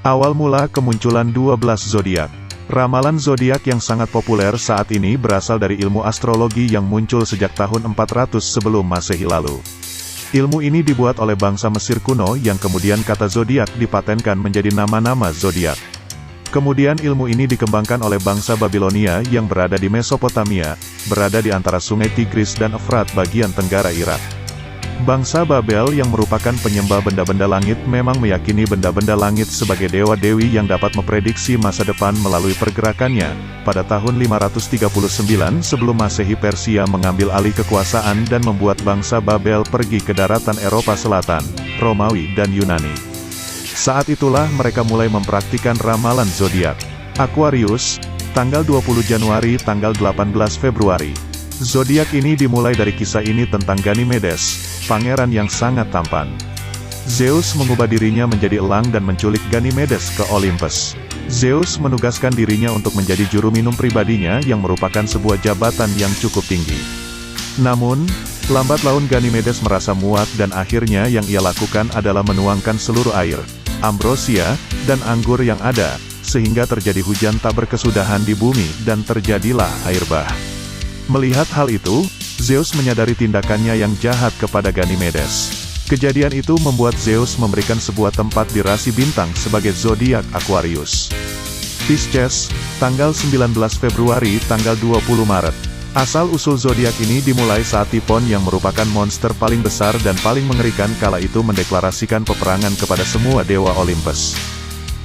Awal mula kemunculan 12 zodiak. Ramalan zodiak yang sangat populer saat ini berasal dari ilmu astrologi yang muncul sejak tahun 400 sebelum Masehi lalu. Ilmu ini dibuat oleh bangsa Mesir kuno yang kemudian kata zodiak dipatenkan menjadi nama-nama zodiak. Kemudian ilmu ini dikembangkan oleh bangsa Babilonia yang berada di Mesopotamia, berada di antara sungai Tigris dan Efrat bagian tenggara Irak. Bangsa Babel yang merupakan penyembah benda-benda langit memang meyakini benda-benda langit sebagai dewa-dewi yang dapat memprediksi masa depan melalui pergerakannya. Pada tahun 539 sebelum Masehi, Persia mengambil alih kekuasaan dan membuat bangsa Babel pergi ke daratan Eropa Selatan, Romawi dan Yunani. Saat itulah mereka mulai mempraktikkan ramalan zodiak. Aquarius, tanggal 20 Januari tanggal 18 Februari. Zodiak ini dimulai dari kisah ini tentang Ganymedes, pangeran yang sangat tampan. Zeus mengubah dirinya menjadi elang dan menculik Ganymedes ke Olympus. Zeus menugaskan dirinya untuk menjadi juru minum pribadinya yang merupakan sebuah jabatan yang cukup tinggi. Namun, lambat laun Ganymedes merasa muak dan akhirnya yang ia lakukan adalah menuangkan seluruh air, ambrosia, dan anggur yang ada, sehingga terjadi hujan tak berkesudahan di bumi dan terjadilah air bah. Melihat hal itu, Zeus menyadari tindakannya yang jahat kepada Ganymedes. Kejadian itu membuat Zeus memberikan sebuah tempat di rasi bintang sebagai zodiak Aquarius. Pisces, tanggal 19 Februari tanggal 20 Maret. Asal-usul zodiak ini dimulai saat Typhon yang merupakan monster paling besar dan paling mengerikan kala itu mendeklarasikan peperangan kepada semua dewa Olympus.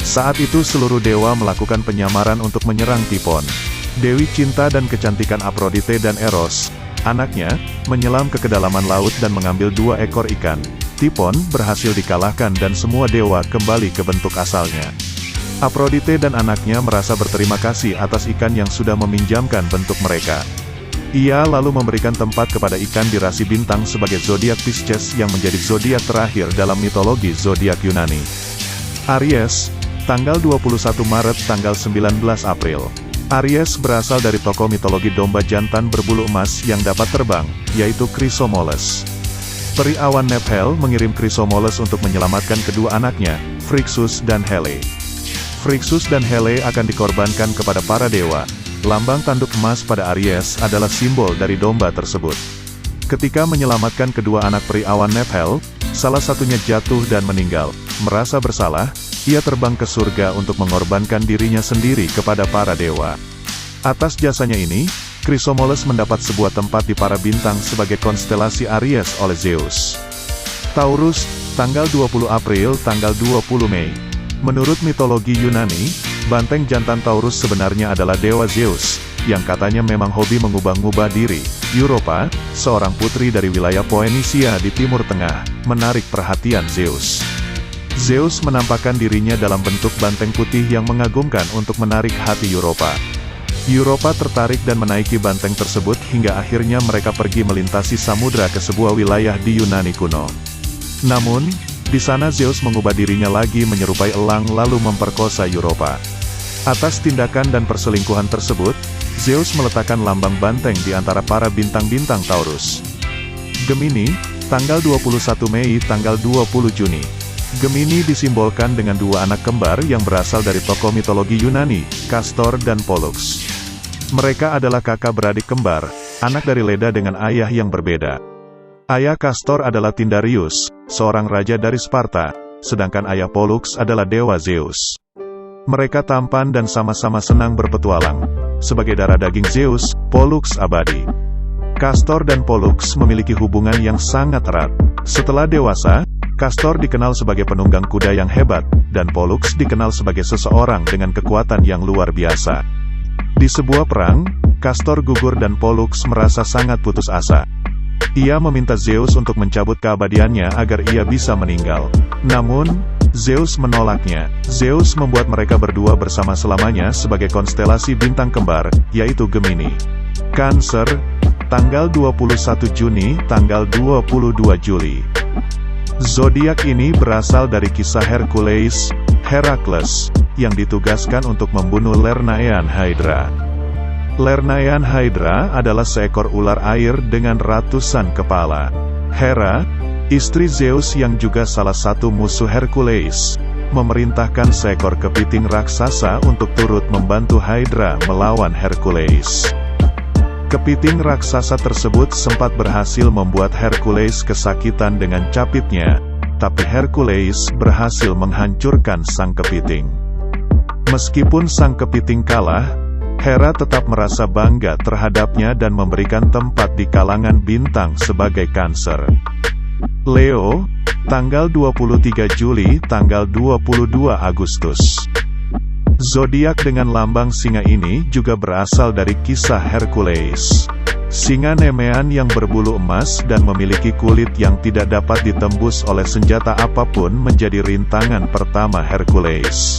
Saat itu seluruh dewa melakukan penyamaran untuk menyerang Typhon. Dewi cinta dan kecantikan Aphrodite dan Eros, anaknya, menyelam ke kedalaman laut dan mengambil 2 ekor ikan. Typhon berhasil dikalahkan dan semua dewa kembali ke bentuk asalnya. Aphrodite dan anaknya merasa berterima kasih atas ikan yang sudah meminjamkan bentuk mereka. Ia lalu memberikan tempat kepada ikan di rasi bintang sebagai zodiak Pisces yang menjadi zodiak terakhir dalam mitologi zodiak Yunani. Aries, tanggal 21 Maret tanggal 19 April. Aries berasal dari tokoh mitologi domba jantan berbulu emas yang dapat terbang, yaitu Chrysomeles. Peri awan Nephel mengirim Chrysomeles untuk menyelamatkan kedua anaknya, Phrixus dan Helle. Phrixus dan Helle akan dikorbankan kepada para dewa. Lambang tanduk emas pada Aries adalah simbol dari domba tersebut. Ketika menyelamatkan kedua anak peri awan Nephel, salah satunya jatuh dan meninggal. Merasa bersalah, ia terbang ke surga untuk mengorbankan dirinya sendiri kepada para dewa. Atas jasanya ini, Chrysomeles mendapat sebuah tempat di para bintang sebagai konstelasi Aries oleh Zeus. Taurus, tanggal 20 April tanggal 20 Mei. Menurut mitologi Yunani, banteng jantan Taurus sebenarnya adalah dewa Zeus, yang katanya memang hobi mengubah-ubah diri. Europa, seorang putri dari wilayah Phoenicia di Timur Tengah, menarik perhatian Zeus. Zeus menampakkan dirinya dalam bentuk banteng putih yang mengagumkan untuk menarik hati Europa. Europa tertarik dan menaiki banteng tersebut hingga akhirnya mereka pergi melintasi samudra ke sebuah wilayah di Yunani kuno. Namun, di sana Zeus mengubah dirinya lagi menyerupai elang lalu memperkosa Europa. Atas tindakan dan perselingkuhan tersebut, Zeus meletakkan lambang banteng di antara para bintang-bintang Taurus. Gemini, tanggal 21 Mei tanggal 20 Juni. Gemini disimbolkan dengan 2 anak kembar yang berasal dari tokoh mitologi Yunani, Castor dan Pollux. Mereka adalah kakak beradik kembar, anak dari Leda dengan ayah yang berbeda. Ayah Castor adalah Tindarius, seorang raja dari Sparta, sedangkan ayah Pollux adalah dewa Zeus. Mereka tampan dan sama-sama senang berpetualang. Sebagai darah daging Zeus, Pollux abadi. Castor dan Pollux memiliki hubungan yang sangat erat. Setelah dewasa, Castor dikenal sebagai penunggang kuda yang hebat, dan Pollux dikenal sebagai seseorang dengan kekuatan yang luar biasa. Di sebuah perang, Castor gugur dan Pollux merasa sangat putus asa. Ia meminta Zeus untuk mencabut keabadiannya agar ia bisa meninggal. Namun, Zeus menolaknya. Zeus membuat mereka berdua bersama selamanya sebagai konstelasi bintang kembar, yaitu Gemini. Cancer, tanggal 21 Juni tanggal 22 Juli. Zodiak ini berasal dari kisah Hercules, Herakles, yang ditugaskan untuk membunuh Lernaean Hydra. Lernaean Hydra adalah seekor ular air dengan ratusan kepala. Hera, istri Zeus yang juga salah satu musuh Hercules, memerintahkan seekor kepiting raksasa untuk turut membantu Hydra melawan Hercules. Kepiting raksasa tersebut sempat berhasil membuat Hercules kesakitan dengan capitnya, tapi Hercules berhasil menghancurkan sang kepiting. Meskipun sang kepiting kalah, Hera tetap merasa bangga terhadapnya dan memberikan tempat di kalangan bintang sebagai Cancer. Leo, tanggal 23 Juli, tanggal 22 Agustus. Zodiak dengan lambang singa ini juga berasal dari kisah Hercules. Singa Nemean yang berbulu emas dan memiliki kulit yang tidak dapat ditembus oleh senjata apapun menjadi rintangan pertama Hercules.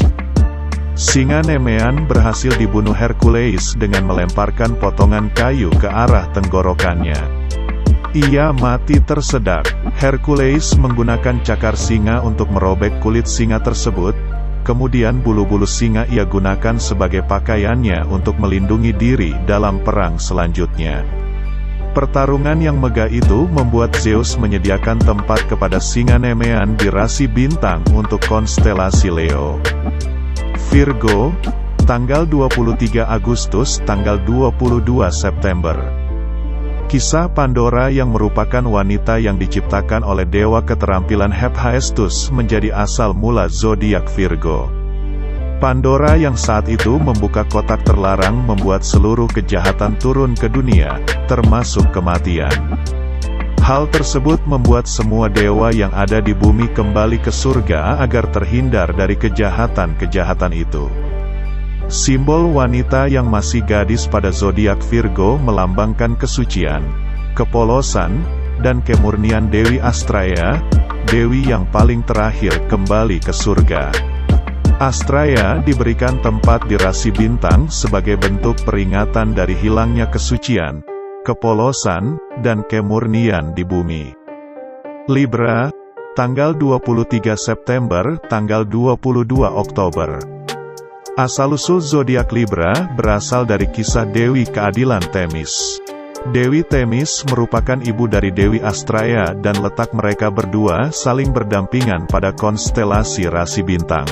Singa Nemean berhasil dibunuh Hercules dengan melemparkan potongan kayu ke arah tenggorokannya. Ia mati tersedak. Hercules menggunakan cakar singa untuk merobek kulit singa tersebut. Kemudian bulu-bulu singa ia gunakan sebagai pakaiannya untuk melindungi diri dalam perang selanjutnya. Pertarungan yang megah itu membuat Zeus menyediakan tempat kepada singa Nemean di rasi bintang untuk konstelasi Leo. Virgo, tanggal 23 Agustus, tanggal 22 September. Kisah Pandora yang merupakan wanita yang diciptakan oleh dewa keterampilan Hephaestus menjadi asal mula zodiak Virgo. Pandora yang saat itu membuka kotak terlarang membuat seluruh kejahatan turun ke dunia, termasuk kematian. Hal tersebut membuat semua dewa yang ada di bumi kembali ke surga agar terhindar dari kejahatan-kejahatan itu. Simbol wanita yang masih gadis pada zodiak Virgo melambangkan kesucian, kepolosan, dan kemurnian Dewi Astraea, dewi yang paling terakhir kembali ke surga. Astraea diberikan tempat di rasi bintang sebagai bentuk peringatan dari hilangnya kesucian, kepolosan, dan kemurnian di bumi. Libra, tanggal 23 September, tanggal 22 Oktober. Asal-usul zodiak Libra berasal dari kisah Dewi Keadilan Themis. Dewi Themis merupakan ibu dari Dewi Astraea dan letak mereka berdua saling berdampingan pada konstelasi rasi bintang.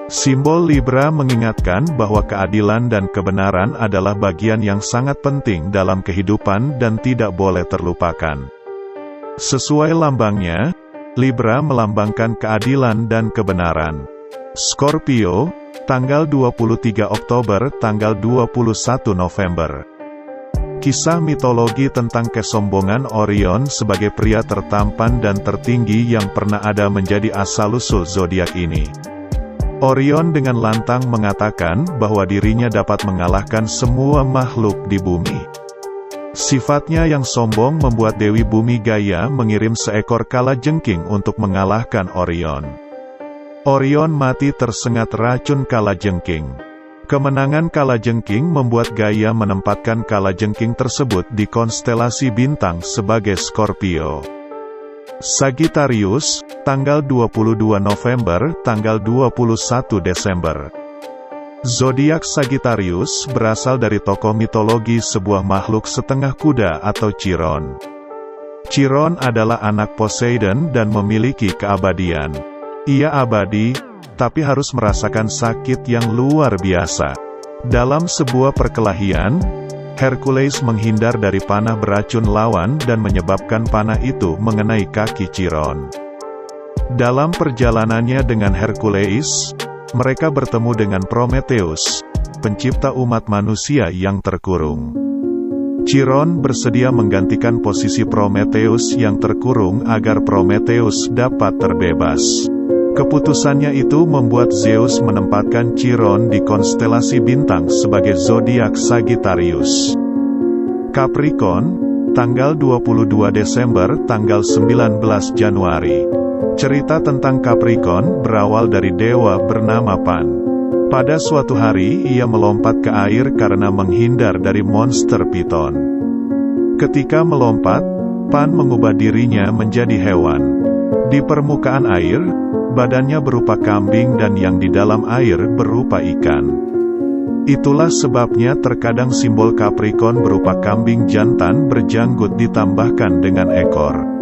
Simbol Libra mengingatkan bahwa keadilan dan kebenaran adalah bagian yang sangat penting dalam kehidupan dan tidak boleh terlupakan. Sesuai lambangnya, Libra melambangkan keadilan dan kebenaran. Scorpio, tanggal 23 Oktober, tanggal 21 November. Kisah mitologi tentang kesombongan Orion sebagai pria tertampan dan tertinggi yang pernah ada menjadi asal-usul zodiak ini. Orion dengan lantang mengatakan bahwa dirinya dapat mengalahkan semua makhluk di bumi. Sifatnya yang sombong membuat Dewi Bumi Gaia mengirim seekor kalajengking untuk mengalahkan Orion. Orion mati tersengat racun kalajengking. Kemenangan kalajengking membuat Gaia menempatkan kalajengking tersebut di konstelasi bintang sebagai Scorpio. Sagittarius, tanggal 22 November, tanggal 21 Desember. Zodiak Sagittarius berasal dari tokoh mitologi sebuah makhluk setengah kuda atau Chiron. Chiron adalah anak Poseidon dan memiliki keabadian. Ia abadi, tapi harus merasakan sakit yang luar biasa. Dalam sebuah perkelahian, Hercules menghindar dari panah beracun lawan dan menyebabkan panah itu mengenai kaki Chiron. Dalam perjalanannya dengan Hercules, mereka bertemu dengan Prometheus, pencipta umat manusia yang terkurung. Chiron bersedia menggantikan posisi Prometheus yang terkurung agar Prometheus dapat terbebas. Keputusannya itu membuat Zeus menempatkan Chiron di konstelasi bintang sebagai zodiak Sagittarius. Capricorn, tanggal 22 Desember, tanggal 19 Januari. Cerita tentang Capricorn berawal dari dewa bernama Pan. Pada suatu hari ia melompat ke air karena menghindar dari monster piton. Ketika melompat, Pan mengubah dirinya menjadi hewan. Di permukaan air, badannya berupa kambing dan yang di dalam air berupa ikan. Itulah sebabnya terkadang simbol Capricorn berupa kambing jantan berjanggut ditambahkan dengan ekor.